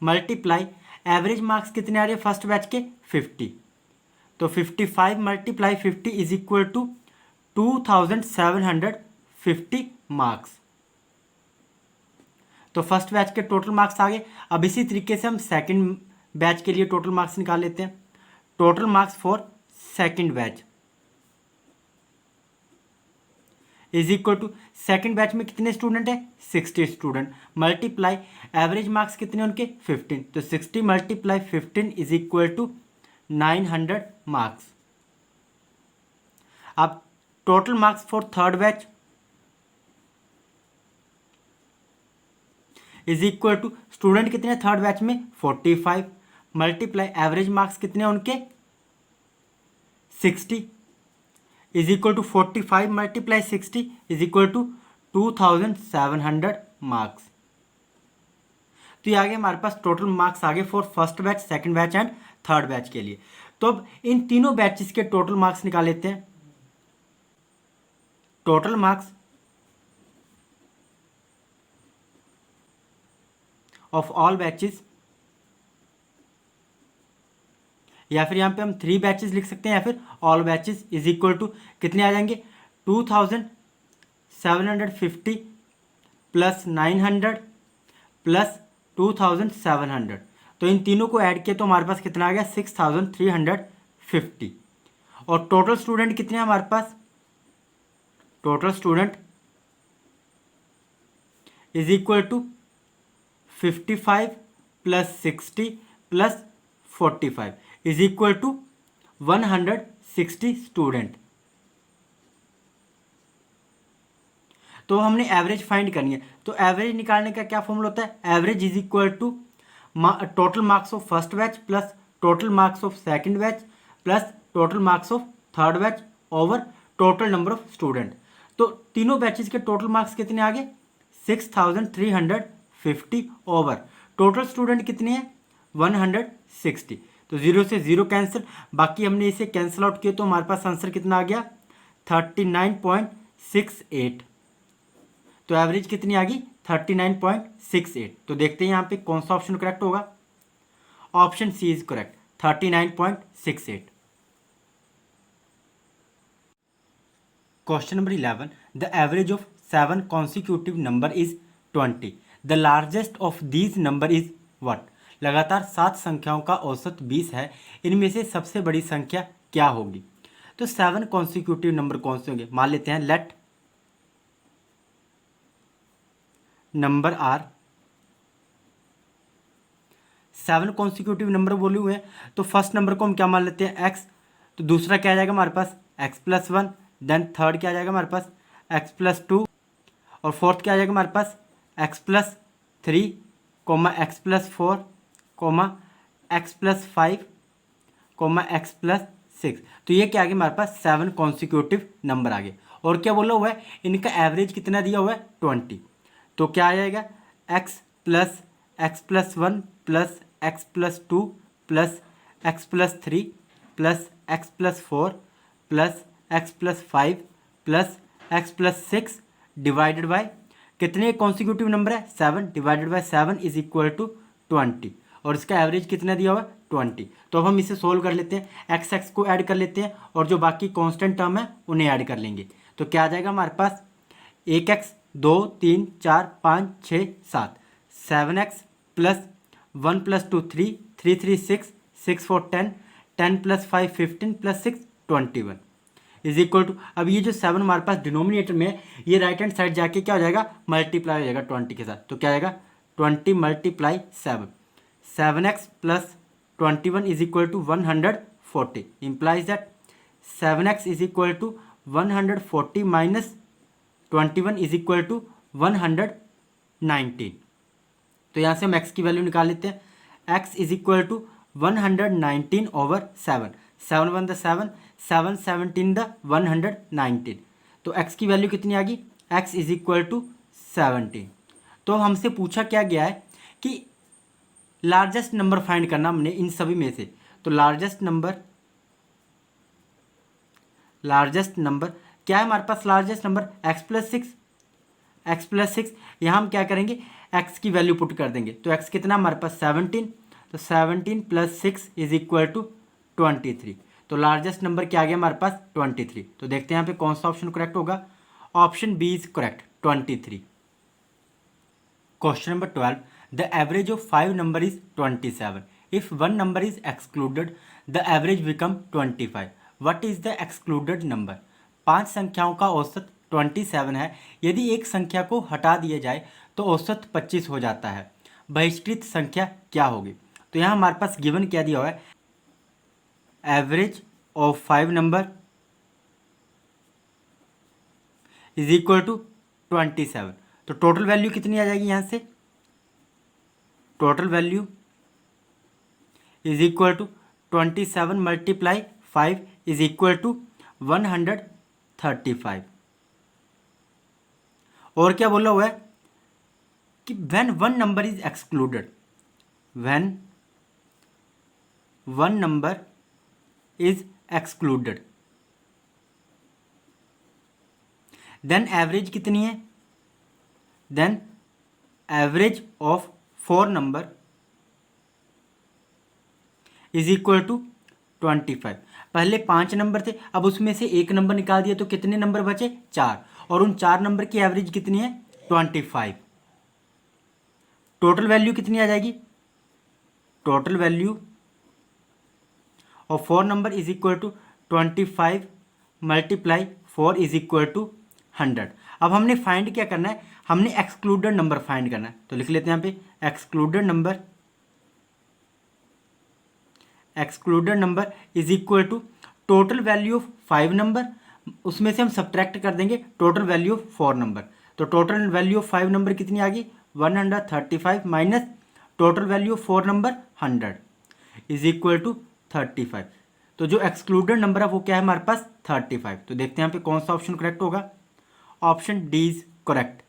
मल्टीप्लाई एवरेज मार्क्स कितने आ रहे हैं फर्स्ट बैच के 50, तो 55 multiply 50 is equal to 2750 marks. तो फर्स्ट बैच के टोटल मार्क्स आ गए। अब इसी तरीके से हम सेकंड बैच के लिए टोटल मार्क्स निकाल लेते हैं। Total marks for second batch is equal to second batch में कितने स्टूडेंट है 60 स्टूडेंट मल्टीप्लाई एवरेज मार्क्स कितने उनके 15, तो 60 multiply 15 is equal to 900 marks. अब total marks for third batch is equal to student कितने थर्ड बैच में 45 multiply average marks कितने उनके 60 is equal to 45 multiply 60 is equal to 2700 marks. तो ये आ गए हमारे पास टोटल मार्क्स आ गए for first batch second batch and third batch के लिए। तो अब इन तीनों बैचेस के टोटल मार्क्स निकाल लेते हैं। Total marks of all batches, या फिर यहाँ पे हम 3 बैचेस लिख सकते हैं या फिर all batches is equal to कितने आ जाएंगे 2750 प्लस 900 प्लस 2700। तो इन तीनों को ऐड किया तो हमारे पास कितना आ गया 6350। और टोटल स्टूडेंट कितने हैं हमारे पास, total student is equal to 55 plus 60 plus 45 is equal to 160 student. तो हमने एवरेज फाइंड करनी है। तो एवरेज निकालने का क्या फॉर्मूला होता है, average is equal to total marks of first batch plus total marks of second batch plus total marks of third batch over total number of student. तो तीनों बैचेस के टोटल मार्क्स कितने आ गए 6350 ओवर टोटल स्टूडेंट कितने हैं 160। तो 0 से 0 cancel, बाकी हमने इसे कैंसिल आउट किया तो हमारे पास आंसर कितना आ गया 39.68। तो एवरेज कितनी आ गई 39.68। तो देखते हैं यहाँ पे कौन सा ऑप्शन करेक्ट होगा। Option C is correct 39.68। Question number 11, the average of 7 consecutive number is 20, the largest of these number is what. लगातार 7 संख्याओं का औसत 20 है, इनमें से सबसे बड़ी संख्या क्या होगी। तो 7 consecutive नंबर कौन से होंगे, मान लेते हैं let number are 7 consecutive number बोले हुए हैं। तो फर्स्ट नंबर को हम क्या मान लेते हैं x, तो दूसरा क्या आ जाएगा हमारे पास x+1, देन थर्ड क्या आ जाएगा हमारे पास x+2 और फोर्थ क्या आ जाएगा हमारे पास x+3, x+4, x+5, x+6। तो ये क्या आ गया हमारे पास 7 consecutive नंबर आ गए। और क्या बोला हुआ है, इनका एवरेज कितना दिया हुआ है 20। तो क्या आ जाएगा x+1 plus x+2 plus x+3 plus x+4 plus x+5 plus x+6 divided by कितने कॉन्सिक्यूटिव नंबर है 7 divided by 7 is equal to 20। और इसका एवरेज कितना दिया हुआ 20। तो अब हम इसे सोल्व कर लेते हैं, x को ऐड कर लेते हैं और जो बाकी कांस्टेंट टर्म है उन्हें ऐड कर लेंगे। तो क्या आ जाएगा हमारे पास 1x 2 3 4 5 6 7 7x plus 1 + 2 3 3 3 6 6 4 10 10 + 5 15 + 6 21 is equal to, अब ये जो 7 हमारे पास डिनोमिनेटर में है ये राइट हैंड साइड जाके क्या हो जाएगा मल्टीप्लाई हो जाएगा 20 के साथ। तो क्या आएगा 20 × 7 7x plus 21 is equal to 140 implies that 7x is equal to 140 minus 21 is equal to 119। तो यहाँ से हम x की वैल्यू निकाल लेते हैं, x is equal to 119 over 7 7 1 7 7 17 119। तो x की वैल्यू कितनी आ गई x इज इक्वल टू 17। तो हमसे पूछा क्या गया है कि लार्जेस्ट नंबर फाइंड करना हमने इन सभी में से। तो लार्जेस्ट नंबर क्या है हमारे पास, largest number x+6 x plus 6, यहाँ हम क्या करेंगे, एक्स की वैल्यू पुट कर देंगे। तो एक्स कितना हमारे पास 17, तो 17 प्लस 6 इज इक्वल टू 23। तो लार्जेस्ट नंबर क्या आ गया हमारे पास 23। तो देखते हैं यहाँ पे कौन सा ऑप्शन करेक्ट होगा। Option B is correct 23। Question number 12, the average of 5 number is 27। If 1 number is excluded the average become 25। What is the excluded number. 5 संख्याओं का औसत 27 है। यदि एक संख्या को हटा दिया जाए तो औसत 25 हो जाता है। बहिष्कृत संख्या क्या होगी। तो यहाँ हमारे पास गिवन क्या दिया हुआ है, average of 5 number is equal to 27। तो टोटल वैल्यू कितनी आ जाएगी यहाँ से, total value is equal to 27 multiply 5 is equal to 135। और क्या बोला हुआ है कि when one number is excluded, when one number is excluded then average कितनी है, then average of 4 number is equal to 25। पहले 5 नंबर थे, अब उसमें से एक नंबर निकाल दिया तो कितने नंबर बचे, 4, और उन 4 नंबर की एवरेज कितनी है 25। टोटल वैल्यू कितनी आ जाएगी, total value of 4 number is equal to 25 multiply 4 is equal to 100। अब हमने फाइंड क्या करना है, हमने एक्सक्लूडेड नंबर फाइंड करना है। तो लिख लेते हैं यहाँ पे excluded number, excluded number is equal to total value of 5 number, उसमें से हम सब्ट्रैक्ट कर देंगे टोटल वैल्यू ऑफ 4 नंबर। तो टोटल वैल्यू ऑफ 5 नंबर कितनी आ गई 135 minus total value of 4 number 100 is equal to 35। तो जो एक्सक्लूडेड नंबर है वो क्या है हमारे पास 35। तो देखते हैं यहाँ पे कौन सा ऑप्शन करेक्ट होगा। Option D is correct.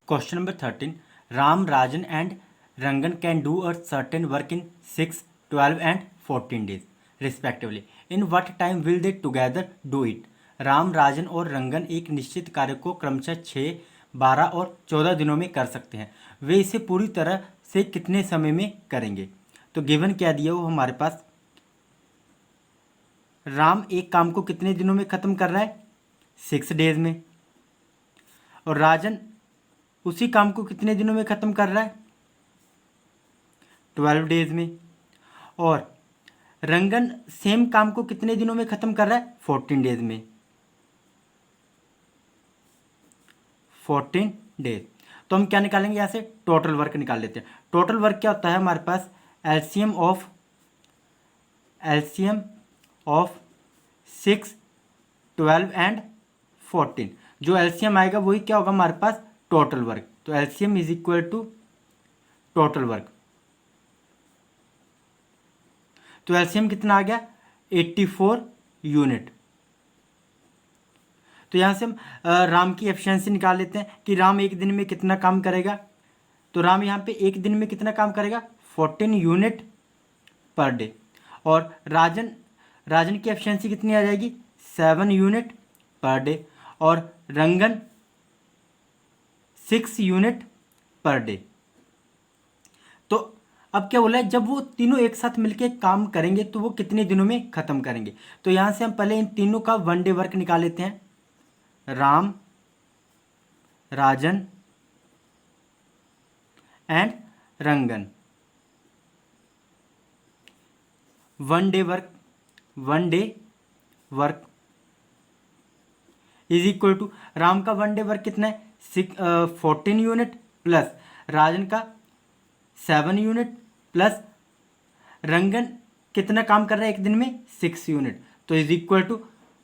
Question number 13, Ram, Rajan and Rangan can do a certain work in 6, 12 and 14 days respectively. In what time will they together do it. Ram, Rajan और रंगन एक निश्चित कार्य को क्रमशः 6, 12 और 14 दिनों में कर सकते हैं। वे इसे पूरी तरह से कितने समय में करेंगे। तो गिवन क्या दिया वो हमारे पास, राम एक काम को कितने दिनों में ख़त्म कर रहा है 6 days में, और राजन उसी काम को कितने दिनों में ख़त्म कर रहा है 12 days में, और रंगन सेम काम को कितने दिनों में ख़त्म कर रहा है 14 days में, 14 days। तो हम क्या निकालेंगे यहाँ से, टोटल वर्क निकाल लेते हैं। टोटल वर्क क्या होता है हमारे पास, एलसीएम ऑफ 6, 12 एंड 14। जो एलसीएम आएगा वही क्या होगा हमारे पास टोटल वर्क। तो LCM is equal to total work. तो एलसीएम कितना आ गया 84 यूनिट। तो यहाँ से हम राम की एफिशिएंसी निकाल लेते हैं कि राम एक दिन में कितना काम करेगा। तो राम यहाँ पे एक दिन में कितना काम करेगा 14 यूनिट पर डे, और राजन की एफिशिएंसी कितनी आ जाएगी 7 यूनिट पर डे, और रंगन 6 यूनिट पर डे। तो अब क्या बोला है, जब वो तीनों एक साथ मिलके काम करेंगे तो वो कितने दिनों में ख़त्म करेंगे। तो यहाँ से हम पहले इन तीनों का 1 day वर्क निकाल लेते हैं। Ram, Rajan and Rangan 1 day work is equal to, Ram का 1 day वर्क कितना है 14 यूनिट प्लस राजन का 7 यूनिट प्लस रंगन कितना काम कर रहा है एक दिन में 6 यूनिट। तो इज इक्वल टू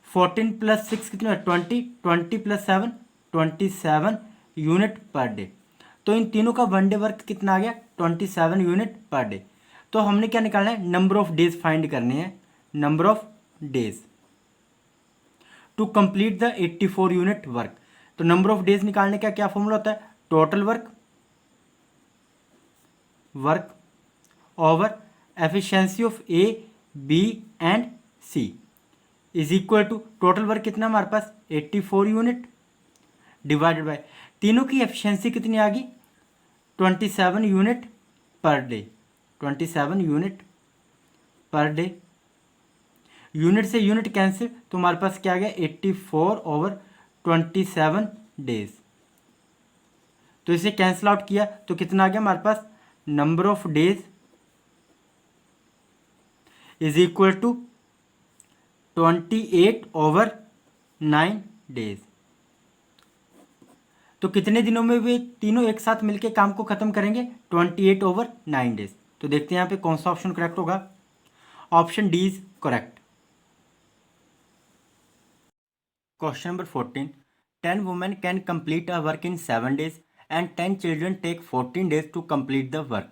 14 प्लस 6 कितना है 20 प्लस 7 27 यूनिट पर डे। तो इन तीनों का 1 day वर्क कितना आ गया 27 यूनिट पर डे। तो हमने क्या निकालना है, नंबर ऑफ डेज फाइंड करने हैं, number of days to complete the 84 unit work. तो नंबर ऑफ डेज निकालने का क्या फॉर्मूला होता है, total work over efficiency of A, B and C is equal to, total work कितना हमारे पास 84 यूनिट डिवाइडेड बाय, तीनों की एफिशिएंसी कितनी आ गई 27 unit per day, 27 unit per day. Unit से यूनिट कैंसिल तो हमारे पास क्या आ गया 84/27 डेज। तो इसे कैंसिल आउट किया तो कितना आ गया हमारे पास, number of days is equal to 28/9 days. तो कितने दिनों में वे तीनों एक साथ मिलकर काम को खत्म करेंगे 28/9 डेज। तो देखते हैं यहाँ पे कौन सा ऑप्शन करेक्ट होगा। Option D is correct. Question number 14, 10 women can complete a work in 7 days and 10 children take 14 days to complete the work.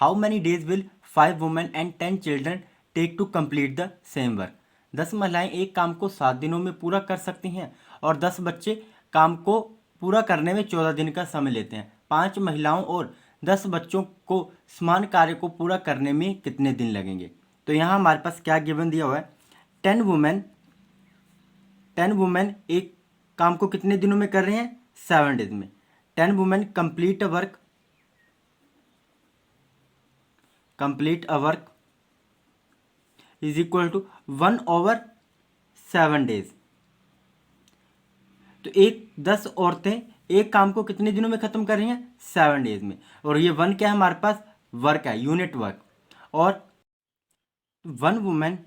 How many days will 5 women and 10 children take to complete the same work? 10 महिलाएं एक काम को 7 दिनों में पूरा कर सकती हैं और 10 बच्चे काम को पूरा करने में 14 दिन का समय लेते हैं। 5 महिलाओं और 10 बच्चों को समान कार्य को पूरा करने में कितने दिन लगेंगे? तो यहाँ हमारे पास क्या गिवन दिया हुआ है, 10 वुमेन एक काम को कितने दिनों में कर रहे हैं 7 डेज में। 10 women complete a work is equal to 1/7 days. तो 10 औरतें एक काम को कितने दिनों में खत्म कर रही हैं 7 डेज में। और ये 1 क्या है हमारे पास, वर्क है, यूनिट वर्क। और 1 women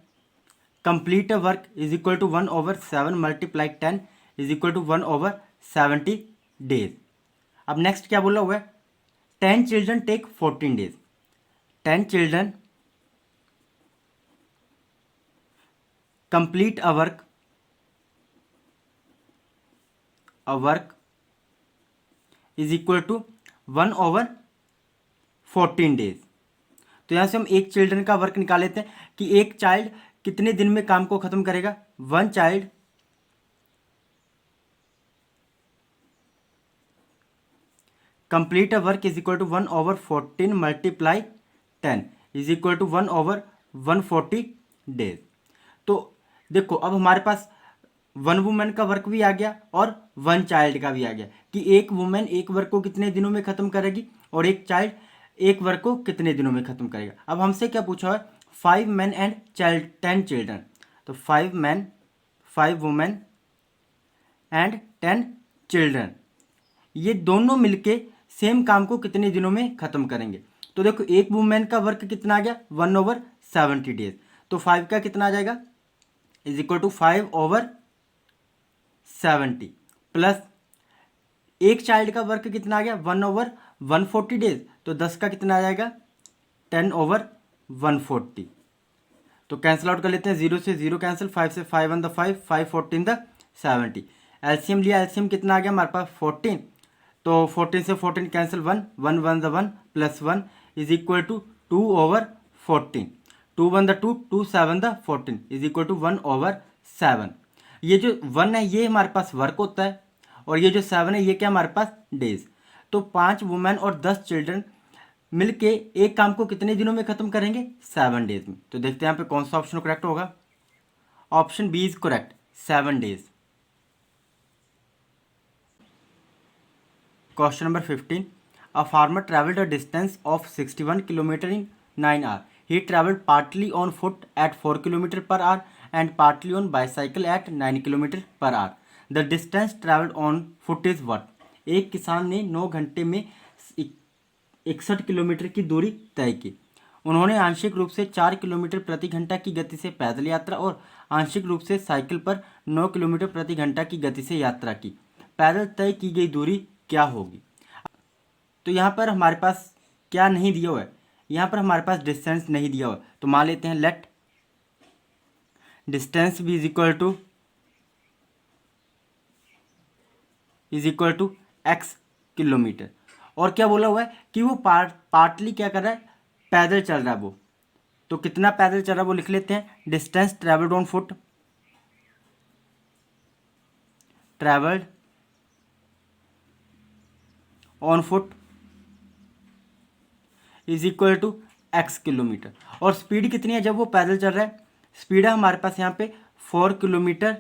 complete a work is equal to 1/7 multiply 10 is equal to 1/70 days. अब नेक्स्ट क्या बोला हुआ है, 10 children take 14 days. 10 children complete a work is equal to 1/14 days. तो यहां से हम एक चिल्ड्रन का वर्क निकाल लेते हैं कि एक चाइल्ड कितने दिन में काम को खत्म करेगा। 1 child complete a work is equal to 1/14 multiply 10 is equal to 1/140 days. तो देखो अब हमारे पास 1 वुमेन का वर्क भी आ गया और 1 चाइल्ड का भी आ गया कि एक वुमेन एक वर्क को कितने दिनों में खत्म करेगी और एक चाइल्ड एक वर्क को कितने दिनों में खत्म करेगा। अब हमसे क्या पूछा है, 5 men एंड 10 चिल्ड्रन। तो 5 वुमेन एंड 10 चिल्ड्रन, ये दोनों मिलके सेम काम को कितने दिनों में खत्म करेंगे। तो देखो एक वुमेन का वर्क कितना आ गया 1/70 डेज। तो 5 का कितना आ जाएगा इज इक्वल टू 5/70 प्लस एक चाइल्ड का वर्क कितना आ गया 1/140 डेज। तो 10 का कितना आ जाएगा 10/140। तो कैंसिल आउट कर लेते हैं, 0 से 0 कैंसिल, 5 से 5 1 द 5, 5 14 द 70। एलसीएम लिया, एलसीएम कितना आ गया हमारे पास 14। तो 14 से 14 कैंसिल, 1 1 1 द 1 प्लस 1 इज इक्वल टू 2/14। 2 1 द 2, 2 7 द 14 इज इक्वल टू 1/7। ये जो 1 है ये हमारे पास वर्क होता है और ये जो 7 है ये क्या हमारे पास डेज। तो 5 वुमेन और 10 चिल्ड्रन मिलके एक काम को कितने दिनों में खत्म करेंगे 7 डेज में। तो देखते हैं यहाँ पे कौन सा ऑप्शन करेक्ट होगा। Option B is correct, 7 days. Question number 15, a farmer travelled a distance of 61 kilometre in 9 hour. He travelled partly on foot at 4 kilometre per hour and partly on bicycle at 9 kilometre per hour. The distance travelled on foot is what. एक किसान ने 9 घंटे में 61 kilometre की दूरी तय की। उन्होंने आंशिक रूप से 4 किलोमीटर प्रति घंटा की गति से पैदल यात्रा और आंशिक रूप से साइकिल पर 9 किलोमीटर प्रति घंटा की गति से यात्रा की। पैदल तय की गई दूरी क्या होगी। तो यहाँ पर हमारे पास क्या नहीं दिया हुआ है, यहाँ पर हमारे पास डिस्टेंस नहीं दिया हुआ है। तो मान लेते हैं लेट डिस्टेंस भी is equal to x kilometre. और क्या बोला हुआ है कि वो पार्टली क्या कर रहा है, पैदल चल रहा है वो। तो कितना पैदल चल रहा है वो लिख लेते हैं, distance travelled on foot, travelled on foot is equal to x kilometre. और स्पीड कितनी है जब वो पैदल चल रहा है, स्पीड है हमारे पास यहाँ पे 4 किलोमीटर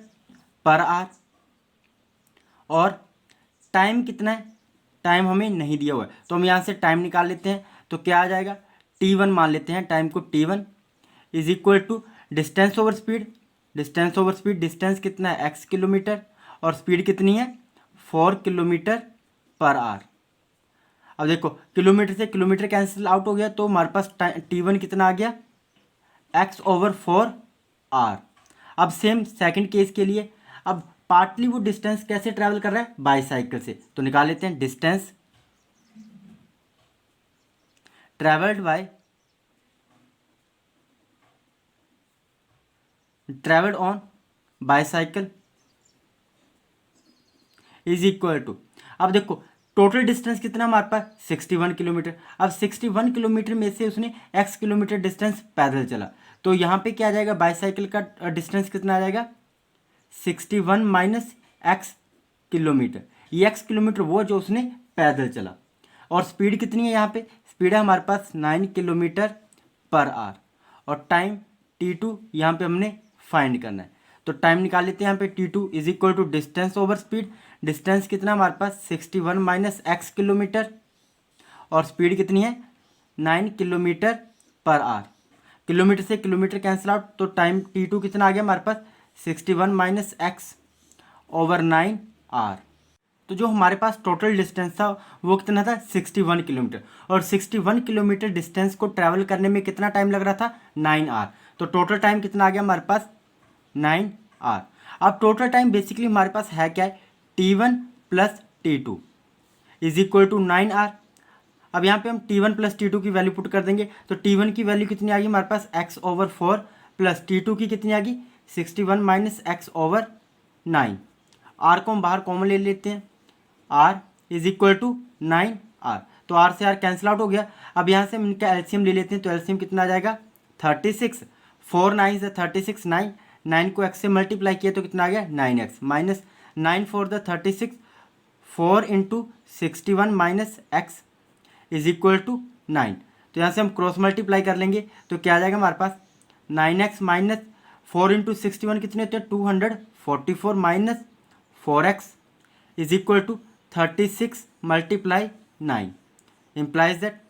पर आवर और टाइम कितना है, टाइम हमें नहीं दिया हुआ है, तो हम यहाँ से टाइम निकाल लेते हैं। तो क्या आ जाएगा, T1 मान लेते हैं टाइम को, T1 is equal to distance over speed. Distance over speed, distance कितना है x किलोमीटर और स्पीड कितनी है 4 किलोमीटर पर आवर। अब देखो किलोमीटर से किलोमीटर कैंसिल आउट हो गया, तो हमारे पास T1 कितना आ गया x/4 आवर। अब सेम सेकंड केस के लिए, अब पार्टली वो डिस्टेंस कैसे ट्रैवल कर रहा है, बाईसाइकिल से, तो निकाल लेते हैं distance travelled on bicycle is equal to, अब देखो टोटल डिस्टेंस कितना हमारे पास 61 किलोमीटर। अब 61 किलोमीटर में से उसने x किलोमीटर डिस्टेंस पैदल चला, तो यहाँ पे क्या आ जाएगा, बाईसाइकिल का डिस्टेंस कितना आ जाएगा 61 माइनस x किलोमीटर। ये x किलोमीटर वो जो उसने पैदल चला, और स्पीड कितनी है, यहाँ पे स्पीड है हमारे पास 9 किलोमीटर पर आवर, और टाइम T2 यहाँ पे हमने फाइंड करना है। तो टाइम निकाल लेते हैं यहाँ पे, T2 is equal to distance over speed. Distance कितना हमारे पास 61 माइनस x किलोमीटर, और स्पीड कितनी है 9 किलोमीटर पर आवर। किलोमीटर से किलोमीटर कैंसिल आउट, तो टाइम T2 कितना आ गया हमारे पास 61 माइनस x/9 आवर। तो जो हमारे पास टोटल डिस्टेंस था वो कितना था 61 किलोमीटर, और 61 किलोमीटर डिस्टेंस को ट्रैवल करने में कितना टाइम लग रहा था 9 आवर। तो टोटल टाइम कितना आ गया हमारे पास 9 आवर। अब टोटल टाइम बेसिकली हमारे पास है क्या है, T1 plus T2 is equal to 9 hour. अब यहाँ पे हम T1 प्लस T2 की वैल्यू पुट कर देंगे, तो T1 की वैल्यू कितनी आ गई हमारे पास x/4 प्लस T2 की कितनी आ गई 61 माइनस x/9। आर को हम बाहर कॉमन ले लेते हैं, r is equal to 9 r, तो r से r कैंसिल आउट हो गया। अब यहाँ से हम इनका एलसीएम ले लेते हैं, तो एलसीएम कितना आ जाएगा 36, 4 9 से 36, 9 को x से मल्टीप्लाई किया तो कितना आ गया 9x माइनस 9 4 द 36, 4 into 61 minus x is equal to 9। तो यहाँ से हम क्रॉस मल्टीप्लाई कर लेंगे, तो क्या आ जाएगा हमारे पास 9x माइनस 4 इंटू 61 कितने होते हैं 244 minus 4x is equal to 36 multiply 9, implies that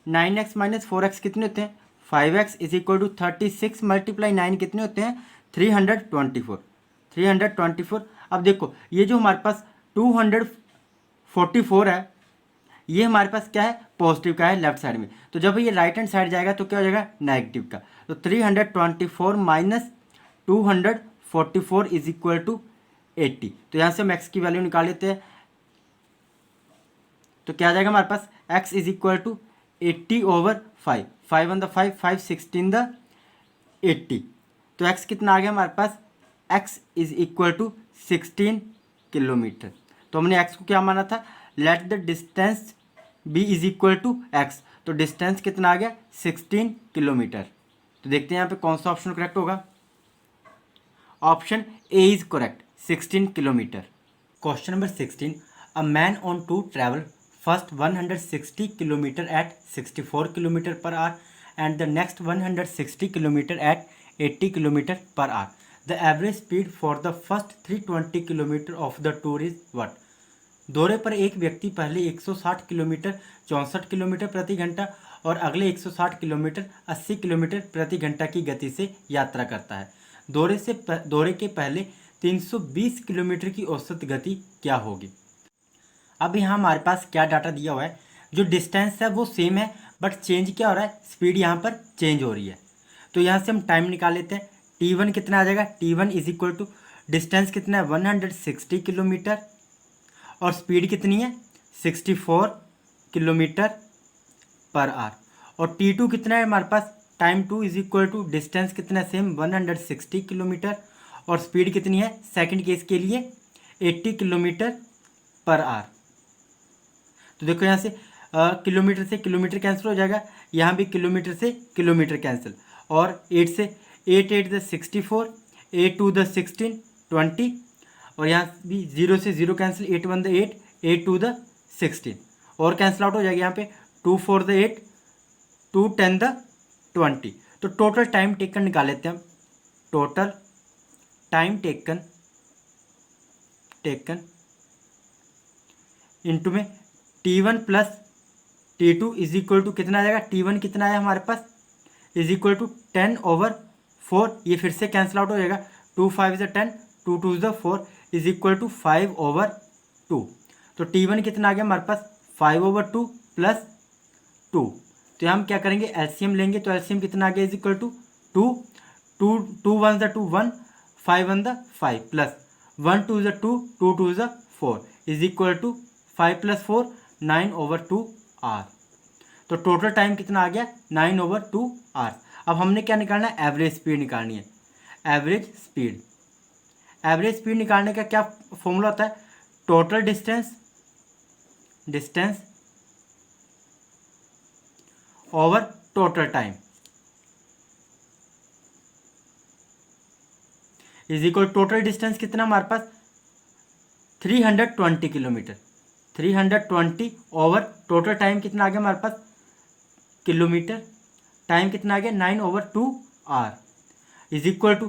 9x minus 4x कितने होते हैं 5x is equal to 36 multiply 9 कितने होते हैं 324। अब देखो ये जो हमारे पास 244 है, ये हमारे पास क्या है पॉजिटिव का है लेफ्ट साइड में, तो जब ये राइट हैंड साइड जाएगा तो क्या हो जाएगा नेगेटिव का। तो 324 माइनस 244 इज इक्वल टू 80। तो यहाँ से हम x की वैल्यू निकाल लेते हैं, तो क्या आ जाएगा हमारे पास x is equal to 80/5, 5 on the 5, 5 16 द 80। तो x कितना आ गया हमारे पास, x is equal to 16 kilometre. तो हमने x को क्या माना था, let the distance b is equal to x, तो डिस्टेंस कितना आ गया 16 किलोमीटर। तो देखते हैं यहाँ पे कौन सा ऑप्शन करेक्ट होगा, option A is correct 16 kilometre. Question number 16, a man on to travel first 160 kilometre at 64 kilometre per hour and the next 160 kilometre at 80 kilometre per hour. The average speed for the first 320 kilometre of the tour is what. दौरे पर एक व्यक्ति पहले 160 kilometre 64 kilometre प्रति घंटा और अगले 160 kilometre 80 kilometre प्रति घंटा की गति से यात्रा करता है। दौरे के पहले 320 किलोमीटर की औसत गति क्या होगी। अब यहाँ हमारे पास क्या डाटा दिया हुआ है, जो डिस्टेंस है वो सेम है बट चेंज क्या हो रहा है, स्पीड यहाँ पर चेंज हो रही है। तो यहाँ से हम टाइम निकाल लेते हैं, T1 कितना आ जाएगा, T1 is equal to distance कितना है 160 किलोमीटर और स्पीड कितनी है 64 किलोमीटर पर आवर, और T2 कितना है हमारे पास, time 2 is equal to distance कितना है सेम 160 किलोमीटर और स्पीड कितनी है सेकंड केस के लिए 80 किलोमीटर पर आवर। तो देखो यहाँ से किलोमीटर से किलोमीटर कैंसिल हो जाएगा, यहाँ भी किलोमीटर से किलोमीटर कैंसिल, और 8 से 8 8 द 64, 8 2 द 16 20, और यहाँ भी 0 से 0 कैंसिल, 8 1 द 8, 8 2 द 16, और कैंसिल आउट हो जाएगा यहाँ पे 2 4 द 8, 2 10 द 20। तो टोटल टाइम टेकन निकाल लेते हैं हम, टोटल टाइम टेकन इंटू में T1 plus T2 is equal to कितना आ जाएगा, T1 कितना आया हमारे पास इज इक्वल टू 10/4, ये फिर से कैंसिल आउट हो जाएगा, 2 5 is 10, 2 2 is 4 is equal to 5/2। तो T1 कितना आ गया हमारे पास 5/2 प्लस 2। तो हम क्या करेंगे, एलसीएम लेंगे, तो एलसीएम कितना आ गया is equal to 2, 2 1 2 1, 5 1 5 plus 1 2 2, 2 2 4 is equal to 5 + 4 9/2 hour. तो टोटल टाइम कितना आ गया 9/2 आर। अब हमने क्या निकालना है, एवरेज स्पीड निकालनी है। एवरेज स्पीड निकालने का क्या फॉर्मूला होता है, total distance over total time is equal, total distance कितना हमारे पास 320 किलोमीटर, 320 ओवर टोटल टाइम कितना आ गया हमारे पास किलोमीटर, टाइम कितना आ गया 9/2 आर इज इक्वल टू,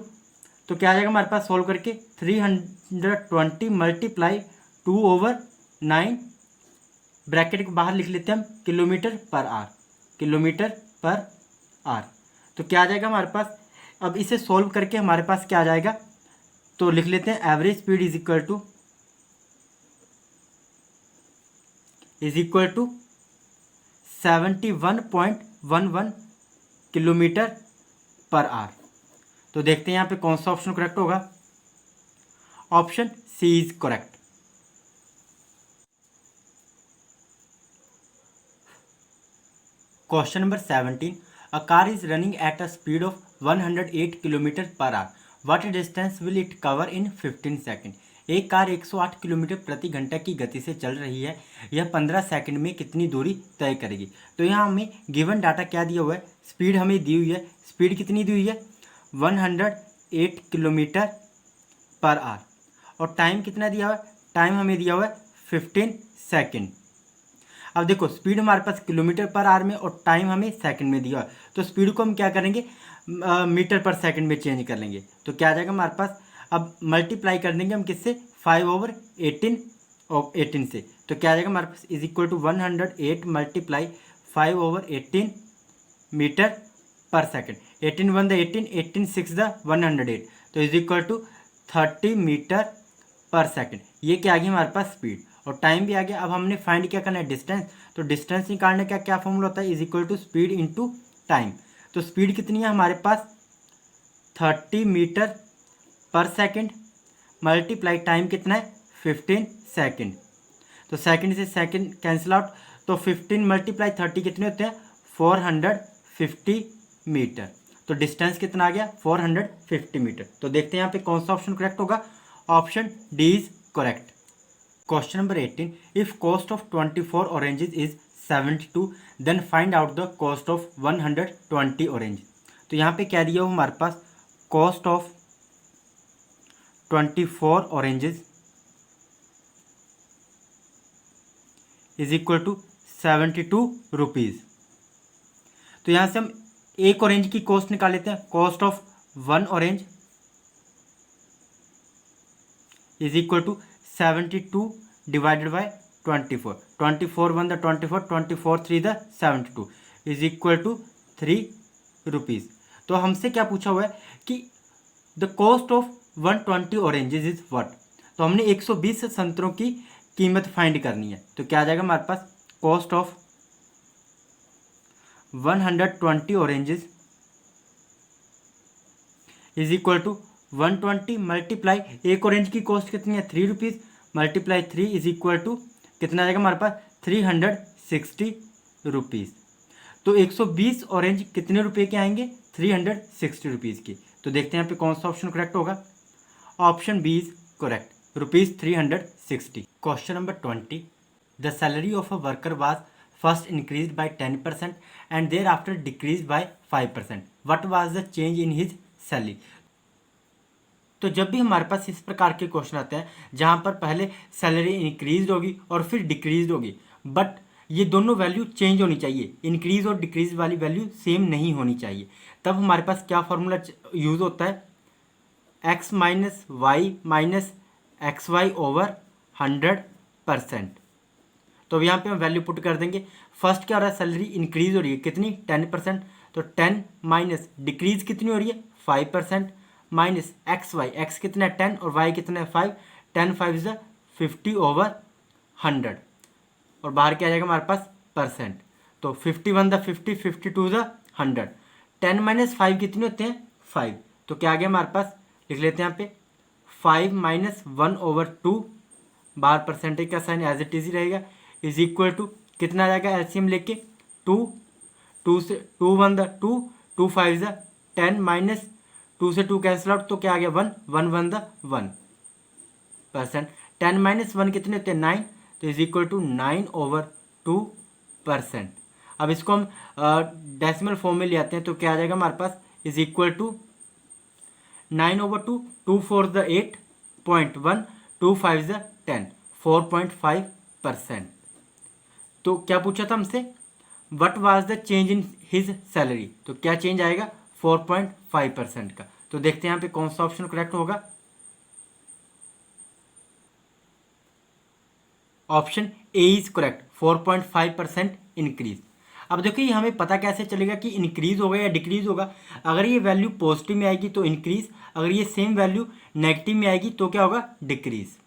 तो क्या आ जाएगा हमारे पास सॉल्व करके 320 मल्टीप्लाई 2/9, ब्रैकेट के बाहर लिख लेते हैं हम किलोमीटर पर आर। तो क्या आ जाएगा हमारे पास, अब इसे सॉल्व करके हमारे पास क्या आ जाएगा, तो लिख लेते हैं average speed is equal to 71.11 kilometre per hour. तो देखते हैं यहाँ पे कौन सा ऑप्शन करेक्ट होगा, option C is correct. Question number 17, a car is running at a speed of 108 kilometre per hour, what distance will it cover in 15 second. एक car 108 kilometre प्रति घंटा की गति से चल रही है, यह 15 सेकंड में कितनी दूरी तय करेगी। तो यहाँ हमें गिवन डाटा क्या दिया हुआ है, स्पीड हमें दी हुई है, स्पीड कितनी दी हुई है 108 किलोमीटर पर आर, और टाइम कितना दिया हुआ है, टाइम हमें दिया हुआ है 15 सेकेंड। अब देखो स्पीड हमारे पास किलोमीटर पर आवर में और टाइम हमें सेकंड में दिया है, तो स्पीड को हम क्या करेंगे मीटर पर सेकंड में चेंज कर लेंगे। तो क्या आ जाएगा हमारे पास, अब मल्टीप्लाई कर देंगे हम किससे 5/18 और 18 से, तो क्या आ जाएगा हमारे पास is equal to 108 multiply 5/18 metre per second, 18 1 18, 18 6 108, तो is equal to 30 metre per second. ये क्या आ गया हमारे पास स्पीड, और टाइम भी आ गया। अब हमने फाइंड क्या करना है डिस्टेंस, तो डिस्टेंस निकालने का क्या फॉर्मूला होता है, is equal to speed into time. तो स्पीड कितनी है हमारे पास 30 metre per second multiply time कितना है 15 सेकंड। तो सेकंड से सेकंड कैंसिल आउट, तो 15 मल्टीप्लाई 30 कितने होते हैं 450 मीटर। तो डिस्टेंस कितना आ गया 450 मीटर। तो देखते हैं यहाँ पे कौन सा ऑप्शन करेक्ट होगा, option D is correct. Question number 18, if cost of 24 oranges is 72 then find out the cost of 120 orange. तो यहाँ पे क्या दिया हो हमारे पास, cost of 24 oranges is equal to 72 rupees. तो यहाँ से हम एक ऑरेंज की कॉस्ट निकाल लेते हैं, cost of 1 orange is equal to 72 divided by 24, 24 1 24, 24 3 72 is equal to 3 rupees. तो हमसे क्या पूछा हुआ है कि the cost of 120 oranges is what. तो हमने 120 संतरों की कीमत फाइंड करनी है। तो क्या आ जाएगा हमारे पास, cost of 120 oranges is equal to 120 multiply, एक ऑरेंज की कॉस्ट कितनी है 3 rupees, multiply 3 is equal to कितना आ जाएगा हमारे पास 360 रुपीज़। तो 120 ऑरेंज कितने रुपए के आएंगे 360 रुपीज़ की। तो देखते हैं यहाँ पे कौन सा ऑप्शन करेक्ट होगा, option B is correct, ₹360। Question number 20, the salary of a worker was first increase by 10% and thereafter decrease by 5%, what was the change in his salary. तो जब भी हमारे पास इस प्रकार के क्वेश्चन आते हैं जहाँ पर पहले सैलरी इंक्रीज होगी और फिर डिक्रीज होगी, बट ये दोनों वैल्यू चेंज होनी चाहिए, इंक्रीज और डिक्रीज वाली वैल्यू सेम नहीं होनी चाहिए, तब हमारे पास क्या फॉर्मूला यूज़ होता है, x minus y minus x y over 100%। तो अब यहाँ पे हम वैल्यू पुट कर देंगे। फर्स्ट क्या हो रहा है, सैलरी इंक्रीज हो रही है कितनी 10%, तो 10 माइनस डिक्रीज कितनी हो रही है 5%, माइनस एक्स वाई, एक्स कितना है 10 और वाई कितना है 5, 10 5 इज 50/100 और बाहर क्या आ जाएगा हमारे पास परसेंट, तो 51 द 50, 52 द 100, 10 माइनस 5 कितने होते हैं 5, तो क्या आ गया हमारे पास, लिख लेते हैं यहाँ पे 5 माइनस 1/2, बाहर परसेंटेज का साइन एज इट इज ही रहेगा, इज इक्वल टू कितना आ जाएगा एलसीएम लेके 2, 2 से 2 1 द 2, 2 5 द 10 माइनस 2 से 2 कैंसिल आउट, तो क्या आ गया 1, 1 1 द 1%, 10 माइनस 1 कितने होते हैं 9, तो इज इक्वल टू 9/2%। अब इसको हम डेसिमल फॉर्म में ले आते हैं, तो क्या आ जाएगा हमारे पास, इज इक्वल टू 9/2, 2 4 द 8.1, 2 5 द 10, 4.5%। तो क्या पूछा था हमसे, what was the change in his salary, तो क्या चेंज आएगा 4.5% का। तो देखते हैं यहाँ पे कौन सा ऑप्शन करेक्ट होगा, option A is correct, 4.5% increase. अब देखिए ये हमें पता कैसे चलेगा कि इंक्रीज होगा या डिक्रीज होगा, अगर ये वैल्यू पॉजिटिव में आएगी तो इंक्रीज, अगर ये सेम वैल्यू नेगेटिव में आएगी तो क्या होगा डिक्रीज।